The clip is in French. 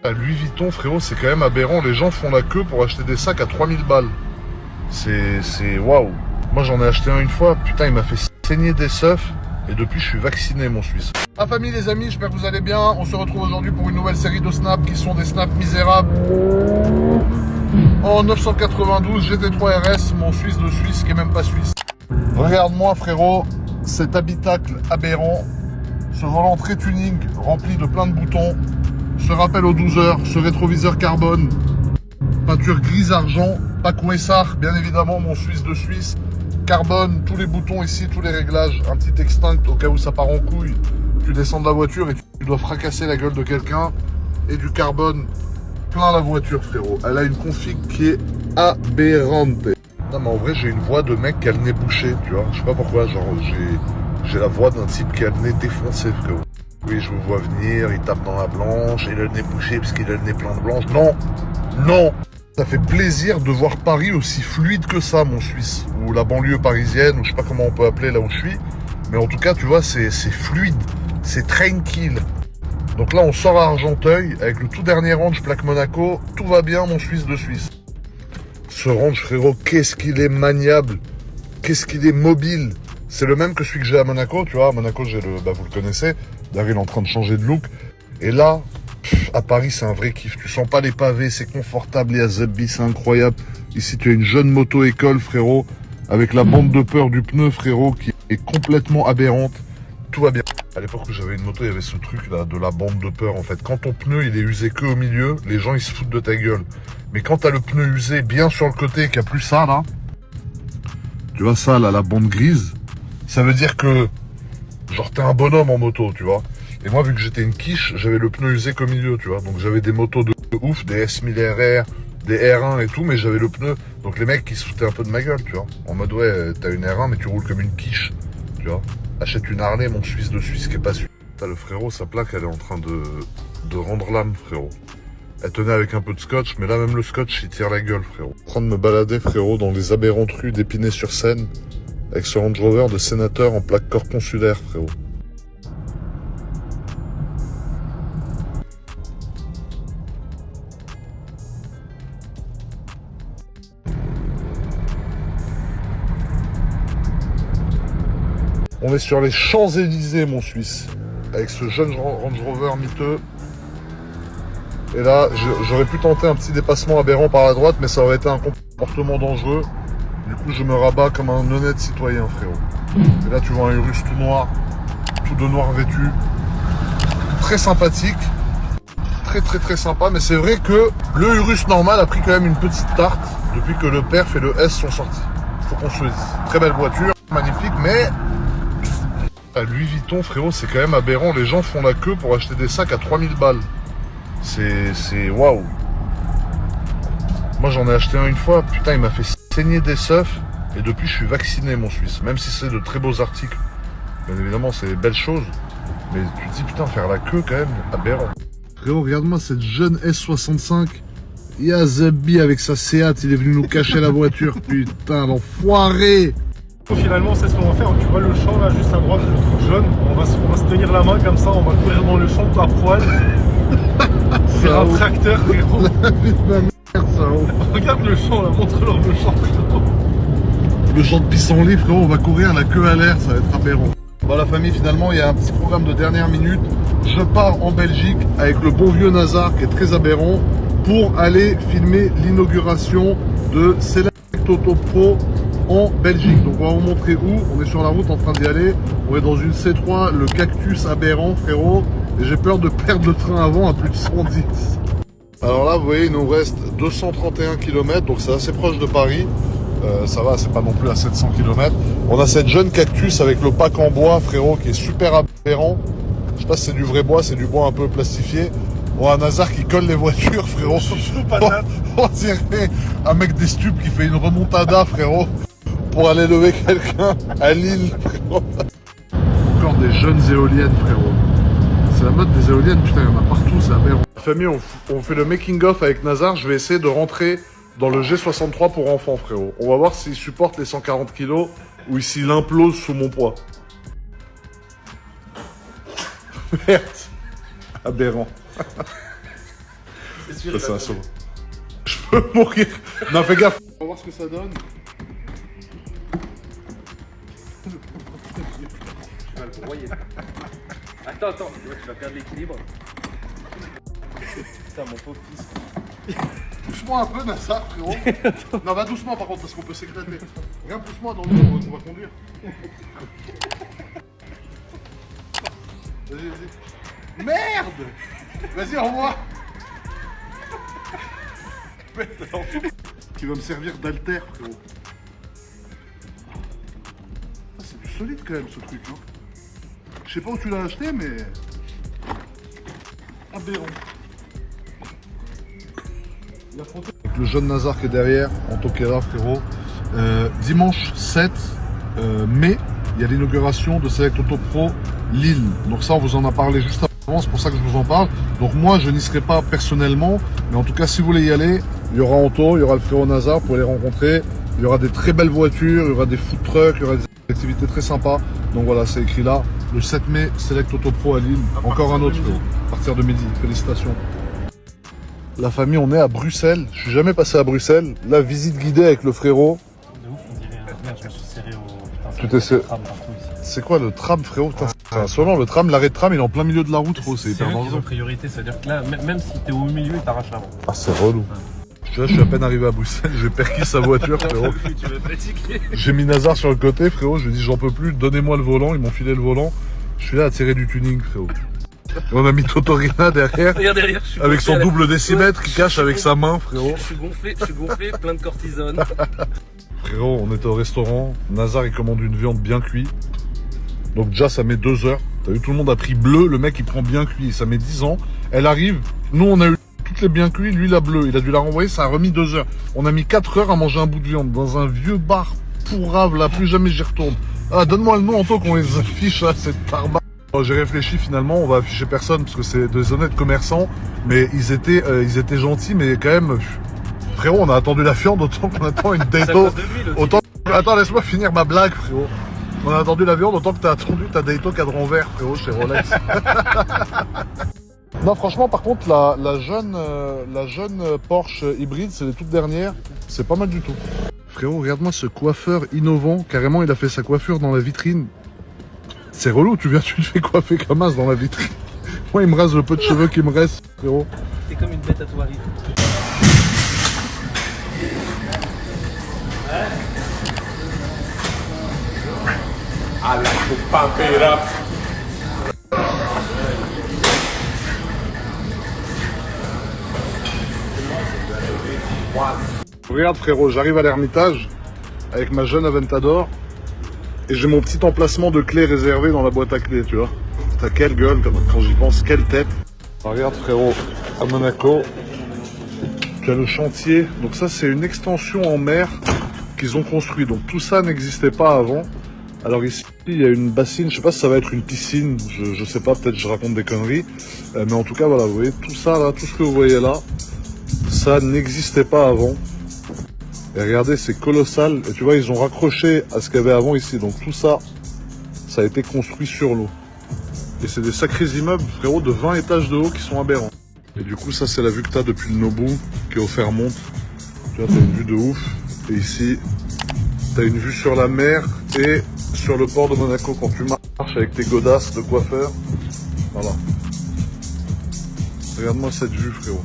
À Louis Vuitton, frérot, c'est quand même aberrant. Les gens font la queue pour acheter des sacs à 3000 balles. C'est waouh. Moi, j'en ai acheté un une fois. Putain, il m'a fait saigner des seufs. Et depuis, je suis vacciné, mon Suisse. La famille, les amis, j'espère que vous allez bien. On se retrouve aujourd'hui pour une nouvelle série de snaps qui sont des snaps misérables. En 992 GT3 RS, mon Suisse de Suisse qui est même pas suisse. Regarde-moi, frérot, cet habitacle aberrant. Ce volant très tuning, rempli de plein de boutons. Ce rappel aux 12 heures, ce rétroviseur carbone, peinture grise-argent, Paco Essar, bien évidemment, mon Suisse de Suisse, carbone, tous les boutons ici, tous les réglages, un petit extinct au cas où ça part en couille, tu descends de la voiture et tu dois fracasser la gueule de quelqu'un, et du carbone plein la voiture, frérot. Elle a une config qui est aberrante. Non mais en vrai, j'ai une voix de mec qui a le nez bouché, tu vois, je sais pas pourquoi, genre j'ai la voix d'un type qui a le nez défoncé, frérot. Oui, je vous vois venir, il tape dans la blanche, il a le nez bouché parce qu'il a le nez plein de blanche. Non, non. Ça fait plaisir de voir Paris aussi fluide que ça, mon Suisse. Ou la banlieue parisienne, ou je sais pas comment on peut appeler là où je suis. Mais en tout cas, tu vois, c'est fluide, c'est tranquille. Donc là, on sort à Argenteuil, avec le tout dernier range plaque Monaco. Tout va bien, mon Suisse de Suisse. Ce range, frérot, qu'est-ce qu'il est maniable. Qu'est-ce qu'il est mobile. C'est le même que celui que j'ai à Monaco, tu vois. À Monaco, j'ai le, vous le connaissez. D'ailleurs, il est en train de changer de look. Et là, à Paris, c'est un vrai kiff. Tu sens pas les pavés, c'est confortable. Et à Zebbi, c'est incroyable. Ici, tu as une jeune moto-école, frérot, avec la bande de peur du pneu, frérot, qui est complètement aberrante. Tout va bien. À l'époque où j'avais une moto, il y avait ce truc-là, de la bande de peur, en fait. Quand ton pneu, il est usé que au milieu, les gens, ils se foutent de ta gueule. Mais quand t'as le pneu usé bien sur le côté et qu'il n'y a plus ça, là, tu vois ça, là, la bande grise, ça veut dire que genre t'es un bonhomme en moto, tu vois. Et moi, vu que j'étais une quiche, j'avais le pneu usé qu'au milieu, tu vois. Donc j'avais des motos de ouf, des S1000RR, des R1 et tout, mais j'avais le pneu. Donc les mecs qui se foutaient un peu de ma gueule, tu vois. En mode, ouais, t'as une R1, mais tu roules comme une quiche, tu vois. Achète une Harley, mon Suisse de Suisse qui est pas suisse. T'as le frérot, sa plaque, elle est en train de rendre l'âme, frérot. Elle tenait avec un peu de scotch, mais là, même le scotch, il tire la gueule, frérot. En train de me balader, frérot, dans les aberrantes rues d'Épinay-sur-Seine, avec ce Range Rover de sénateur en plaque corps consulaire, frérot. On est sur les Champs-Élysées, mon Suisse, avec ce jeune Range Rover miteux. Et là, j'aurais pu tenter un petit dépassement aberrant par la droite, mais ça aurait été un comportement dangereux. Du coup, je me rabats comme un honnête citoyen, frérot. Et là, tu vois un Urus tout noir, tout de noir vêtu. Très sympathique. Très sympa. Mais c'est vrai que le Urus normal a pris quand même une petite tarte depuis que le Perf et le S sont sortis. Faut qu'on se le dise. Très belle voiture, magnifique, mais à Louis Vuitton, frérot, c'est quand même aberrant. Les gens font la queue pour acheter des sacs à 3000 balles. C'est waouh. Moi, j'en ai acheté un une fois. Putain, il m'a fait saigner des seufs. Et depuis, je suis vacciné, mon Suisse. Même si c'est de très beaux articles. Bien évidemment, c'est des belles choses. Mais tu te dis, putain, faire la queue, quand même, aberrant. Frérot, regarde-moi cette jeune S65. Yazabi avec sa Seat, il est venu nous cacher la voiture. Putain, l'enfoiré. Finalement, c'est ce qu'on va faire. Tu vois le champ là, juste à droite, le truc jaune. On va se tenir la main comme ça, on va courir dans le champ à poil. C'est un tracteur, frérot. La vie de ma mère, ça. Regarde le champ là, montre-leur le champ, frérot. Le champ de pissenlit, frérot, on va courir la queue à l'air, ça va être aberrant. Bon, la famille, finalement, il y a un petit programme de dernière minute. Je pars en Belgique avec le bon vieux Nazar, qui est très aberrant, pour aller filmer l'inauguration de Select Auto Pro en Belgique. Donc, on va vous montrer où. On est sur la route en train d'y aller. On est dans une C3, le cactus aberrant, frérot. Et j'ai peur de perdre le train avant à plus de 110. Alors là, vous voyez, il nous reste 231 km, donc c'est assez proche de Paris. Ça va, c'est pas non plus à 700 km. On a cette jeune cactus avec le pack en bois, frérot, qui est super aberrant. Je sais pas si c'est du vrai bois, c'est du bois un peu plastifié. Bon, un hasard qui colle les voitures, frérot. On dirait un mec des stupes qui fait une remontada, frérot, pour aller lever quelqu'un à Lille, frérot. Encore des jeunes éoliennes, frérot. C'est la mode des éoliennes, putain, il y en a partout, c'est aberrant. Famille, on fait le making-of avec Nazar. Je vais essayer de rentrer dans le G63 pour enfants, frérot. On va voir s'il supporte les 140 kg ou s'il implose sous mon poids. Merde. Aberrant. sûr. Ça, c'est un solo. Je peux mourir. Non, fais gaffe. On va voir ce que ça donne. Ah, le broyer. Attends, tu vas perdre l'équilibre. Putain, mon pauvre fils. Pousse-moi un peu, Nassar, frérot. Non, va doucement par contre, parce qu'on peut s'éclater. Regarde, pousse-moi dans le on va conduire. Vas-y. Merde. Vas-y, au revoir. Tu vas me servir d'alter, frérot. Ah, c'est du solide quand même ce truc, hein. Je sais pas où tu l'as acheté, mais aberrant. Le jeune Nazar qui est derrière, en Tokera, frérot. Dimanche 7 mai, il y a l'inauguration de Select Auto Pro Lille. Donc ça, on vous en a parlé juste avant, c'est pour ça que je vous en parle. Donc moi, je n'y serai pas personnellement, mais en tout cas, si vous voulez y aller, il y aura Anto, il y aura le frérot Nazar pour les rencontrer. Il y aura des très belles voitures, il y aura des food trucks, il y aura des activités très sympas. Donc voilà, c'est écrit là. Le 7 mai, Select Auto Pro à Lille. Encore un autre, frérot. À partir de midi. Félicitations. La famille, on est à Bruxelles. Je suis jamais passé à Bruxelles. La visite guidée avec le frérot. De ouf, on dirait. Merde, je me suis serré au. Putain, Tu t'es serré. tram partout ici. C'est quoi le tram, frérot? Putain, c'est insolent. Le tram, l'arrêt de tram, il est en plein milieu de la route, frérot. C'est C'est hyper eux qui dangereux. ont priorité, c'est-à-dire que là, même si t'es au milieu, ils t'arrachent l'avant. Ah, c'est relou. Je suis à peine arrivé à Bruxelles. J'ai perquis sa voiture, frérot. Tu veux fatiguer. J'ai mis Nazar sur le côté, frérot. Je lui ai dit, j'en peux plus. Donnez-moi le volant. Ils m'ont filé le volant. Je suis là à tirer du tuning, frérot. Et on a mis Totorina derrière. Regarde derrière, je suis Avec gonflé son à la- double décimètre qui Ouais, cache je avec suis sa main, frérot. Je suis gonflé, plein de cortisone. Frérot, on était au restaurant. Nazar, il commande une viande bien cuite. Donc déjà, ça met 2 heures. T'as vu, tout le monde a pris bleu. Le mec, il prend bien cuit. Ça met 10 ans. Elle arrive. Nous, on a eu toutes les bien cuits. Lui, la bleue. Il a dû la renvoyer. Ça a remis 2 heures. On a mis 4 heures à manger un bout de viande dans un vieux bar pourrave. Là, plus jamais j'y retourne. Ah, donne-moi le nom, Anto, qu'on les affiche, là, cette tarba. J'ai réfléchi, finalement, on va afficher personne parce que c'est des honnêtes commerçants. Mais ils étaient gentils, mais quand même, frérot, on a attendu la viande autant qu'on attend une C'est à Dato. cause de lui, le Autant... Attends, laisse-moi finir ma blague, frérot. On a attendu la viande autant que t'as attendu ta Dato cadran vert, frérot, chez Rolex. Non, franchement, par contre, la jeune Porsche hybride, c'est les toutes dernières. C'est pas mal du tout. Frérot, regarde-moi ce coiffeur innovant. Carrément, il a fait sa coiffure dans la vitrine. C'est relou, tu te fais coiffer comme as dans la vitrine. Moi, il me rase le peu de cheveux qui me reste, frérot. T'es comme une bête à toi, I like to pump it up. Regarde, frérot, j'arrive à l'Ermitage avec ma jeune Aventador et j'ai mon petit emplacement de clés réservé dans la boîte à clés, tu vois. T'as quelle gueule quand j'y pense, quelle tête. Regarde, frérot, à Monaco, tu as le chantier. Donc ça, c'est une extension en mer qu'ils ont construit. Donc tout ça n'existait pas avant. Alors ici, il y a une bassine, je sais pas si ça va être une piscine, je sais pas, peut-être je raconte des conneries. Mais en tout cas, voilà, vous voyez, tout ça là, tout ce que vous voyez là, ça n'existait pas avant. Et regardez, c'est colossal. Et tu vois, ils ont raccroché à ce qu'il y avait avant ici. Donc tout ça, ça a été construit sur l'eau. Et c'est des sacrés immeubles, frérot, de 20 étages de haut qui sont aberrants. Et du coup, ça, c'est la vue que tu as depuis le Nobu, qui est au Fairmont. Tu vois, tu as une vue de ouf. Et ici, tu as une vue sur la mer et sur le port de Monaco quand tu marches avec tes godasses de coiffeur. Voilà. Regarde-moi cette vue, frérot.